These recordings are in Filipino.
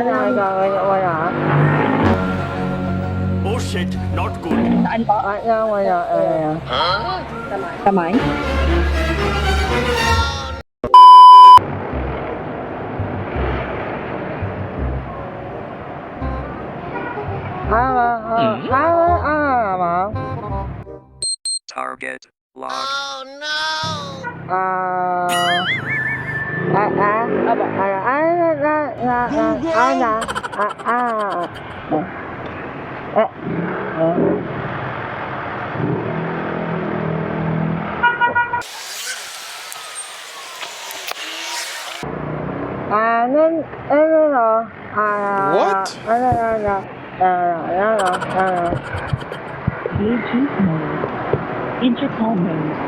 Wala. Oh shit, not good. Saan po? Wala. Kamay? Target locked. What? Bluetooth mode. Intercom mode.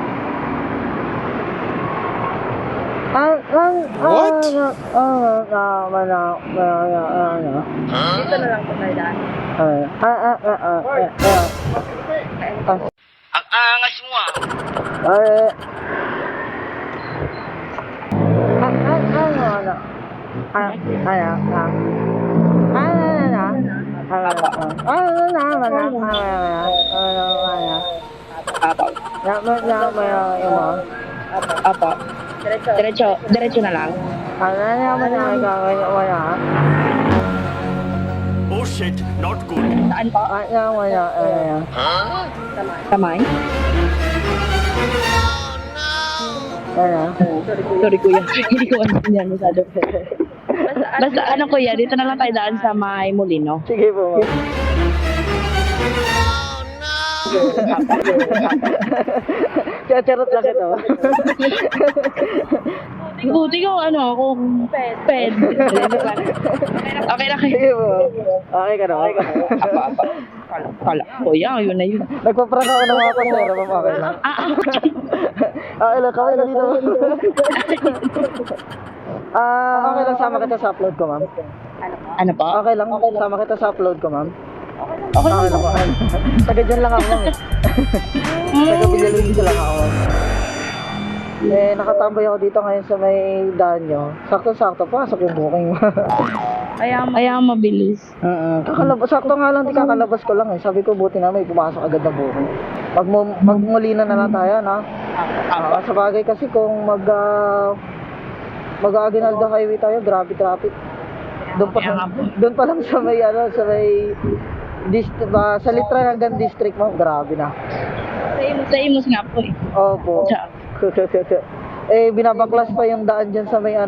What? Dito na lang po tayo daan. Ang angas mo ah. Apo. Diretso na lang. Oh shit, not good. Saan po? Kamay? Sorry kuya. Hindi ko ano yan masyado. Basta ano kuya, dito na lang tayo daan sa may Molino. Sige po, ma'am. Charot lang ito. Buti ko ano, kung ped. Okay na kayo. Sige po. Okay ka na. Kala, kuya, yun na yun. Nagpa-prank ako ng mga pasero, ma'am. Okay lang. Okay lang, kawin ka dito. Okay lang, sama kita sa upload ko, ma'am. Ano po? Okay lang, sama kita sa upload ko, ma'am. Okay Okay lang po. Taga dyan lang ako, ma'am. Taga Bilalunod lang ako. Nakatambay ako dito ngayon sa may daan nyo. Sakto-sakto, pasok yung booking. Kaya mabilis. Sakto nga lang, di kakalabas ko lang eh. Sabi ko, buti na may pumasok agad na booking. Magmulina na lang tayo, no? Sa bagay kasi kung mag-Aguinaldo Highway tayo, grabe traffic. Doon pa lang sa may sa Litran hanggang district mo, grabe na. Sa Imus nga po eh. Opo. Binabaklas pa yung daan dyan sa may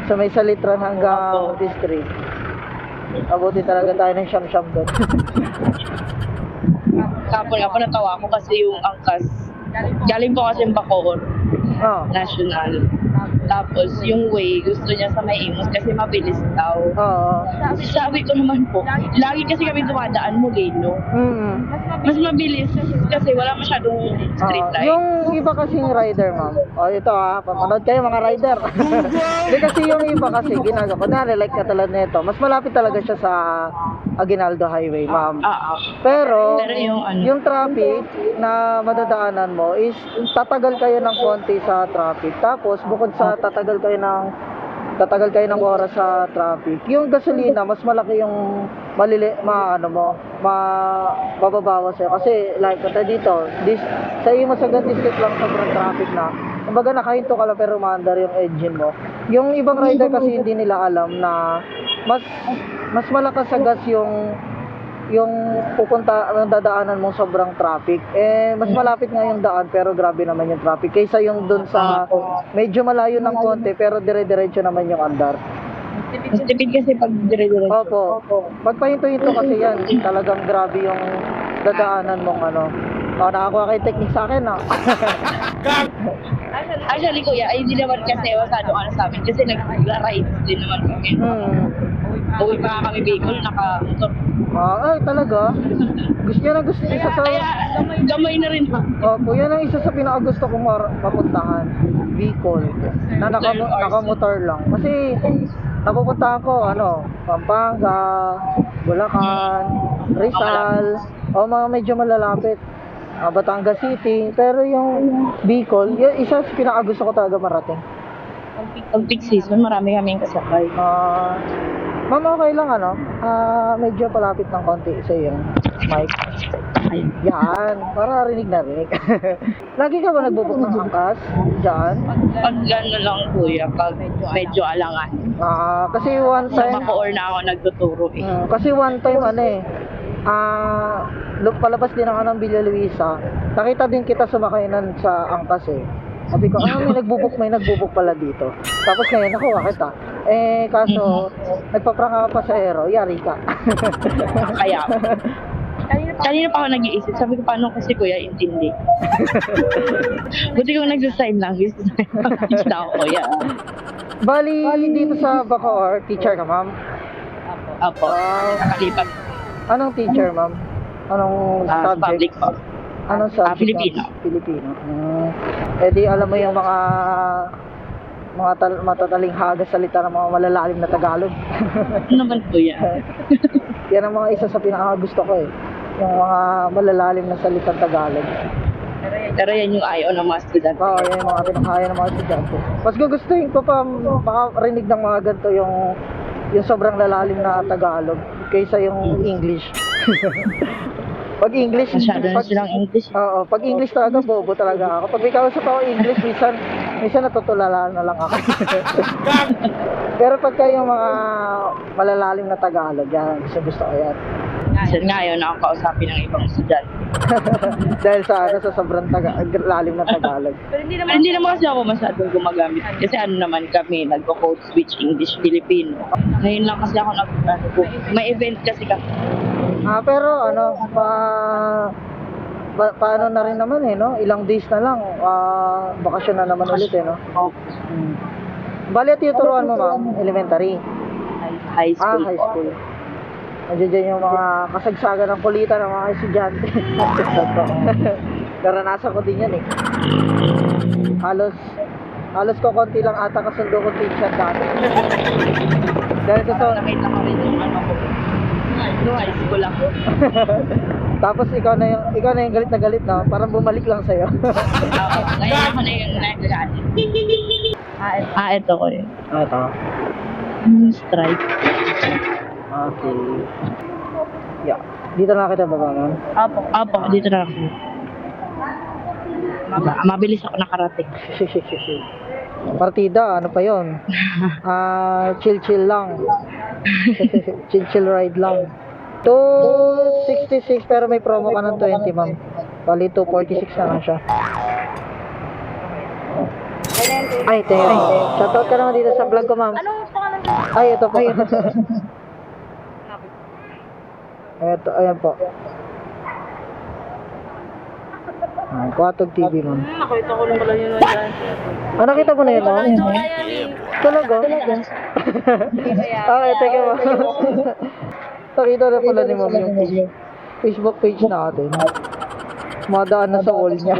sa may Salitran hanggang district. Abuti talaga tayo ng siyam-siyam doon. Kapon natawa ko kasi yung angkas. Galing po kasi yung Bacoor. National. Tapos yung way, gusto niya sa may Imus kasi mabilis daw. Sabi ko naman po, lagi kasi kami dumadaan Molino. Mas mabilis kasi wala masyadong street light. Yung iba kasing rider, ma'am. Ito papanood kayo mga rider. Hindi kasi yung iba kasi ginagawa. Kunwari like katulad nito, mas malapit talaga siya sa Aguinaldo Highway, ma'am. Pero yung traffic na madadaanan mo is tatagal kayo ng konti sa traffic. Tapos bukod sa tatagal kayo ng oras sa traffic. Yung gasolina, mas malaki yung mababawas sa'yo. Kasi like dito, sa Imus hanggang district lang sobrang traffic na. Kumbaga nakahinto ka lang pero umaandar yung engine mo. Yung ibang rider kasi hindi nila alam na mas malakas sa gas yung dadaanan mong sobrang traffic. Mas malapit nga yung daan pero grabe naman yung traffic kaysa yung dun sa medyo malayo ng konti pero dire-diretso naman yung andar. Mas tipid kasi pag dire-diretso. Opo. Magpahinto-hinto kasi yan. Talagang grabe yung dadaanan mong nakakuha kayo technique sa akin, Actually, kuya, ay hindi naman kasi masyado sa amin kasi nag-ride din naman kami. Uwi pa kami Bicol, naka-motor. Ay, talaga? Gusto isa sa... Kaya, gamay na rin. Opo, yan ang isa sa pinakagusto kong mapuntahan. Bicol. Na naka-motor lang. Kasi, napupuntahan ko, Pampanga, Bulacan, Rizal, mga medyo malalapit. Batangas City, pero yung Bicol, isa sa pinakagusto ko talaga marating. Pag peak season, marami kaming kasakay. Ma'am, okay lang ano? Medyo palapit ng konti sa yung mic. Ayun. Yan, para rinig na rinig. Lagi ka ba nagbubuk ng angkas? Diyan? Pag gano'n lang kuya, pag medyo alangan. Kasi one Sa time, Bacoor na ako nagtuturo eh. kasi one time ano eh, palabas din ako ng Villa Luisa. Nakita din kita sumakay nun sa angkas eh. Sabi ko, may nagbubuk pala dito. Tapos ngayon, nakuha kita. Kaso, nagpapranga ka pa sa aero, yari ka. Kaya, kanina pa ako nag-iisip. Sabi ko, paano kasi kuya intindi? Buti kong nagsasign lang. Gusto ako kuya. Bali, dito sa Bacoor, teacher ka, ma'am? Apo, nakalipat. Anong teacher, ma'am? Anong subject? Public po. Anong subject? Filipino. Filipino. Di alam mo yung mga matataling hagas salita ng mga malalalim na Tagalog. Ano naman kuya? Yan ang mga isa sa pinakagusto ko eh. Yung mga malalalim na salitang Tagalog. Pero yan yung ayaw ng mga estudyante. Oo, yan yung mga pinakaya ng mga estudyante. Mas gugustuhin ko pa makarinig ng mga ganito yung sobrang lalalim na Tagalog kaysa yung English. Pag English, Masyado na silang English. Oo, pag English talaga, bobo talaga ako. Pag may kausap ako English, minsan natutulala na lang ako. Pero pagka yung mga malalalim na Tagalog, yan, gusto ko yan. Kasi nga ayaw na ako kausapin ng ibang estudyante. Dahil sa sobrang lalim na Tagalog. Pero hindi naman kasi ako masyadong gumagamit. Kasi ano naman kami, nagko-code switch English-Filipino. Ngayon lang kasi ako may event kasi kami. Pero ano, paano na rin naman eh, no? Ilang days na lang, bakasyon na naman ulit eh, no? Bali, at tuturuan mo, ma'am, elementary. High school. High school. Nandiyan dyan yung mga kasagsagan ng kulitan ng mga estudyante. Naranasan ko din yan eh. Halos ko konti lang ata kasundo ko teacher dati. Dahil totoo. Nakita ko rin yung ano ko. No, high school ako. Tapos ikaw na yung galit na galit na, parang bumalik lang sa'yo. Ngayon ako na yung nag-galit. Ito ko yun. Ito. Strike. Okay. Yeah. Dito na kita baba, ma'am. Apo, dito na ako. Mabilis ako nakarating. Partida, ano pa yon? Chill lang. chill ride lang. 266 pero may promo ka ng 20, ma'am. Bali 246 na lang siya. Ay, thank you. Shoutout ka naman dito sa vlog ko, ma'am. Anong pangalan? Ay, ito po. Ito, ayan po. Kuatog TV, ma'am. Nakita ko lang pala yun dyan. Nakita mo na yun, ma'am? Talaga? Teka mo. Nakita na pala ni ma'am yung Facebook page natin. Madaan na sa wall niya.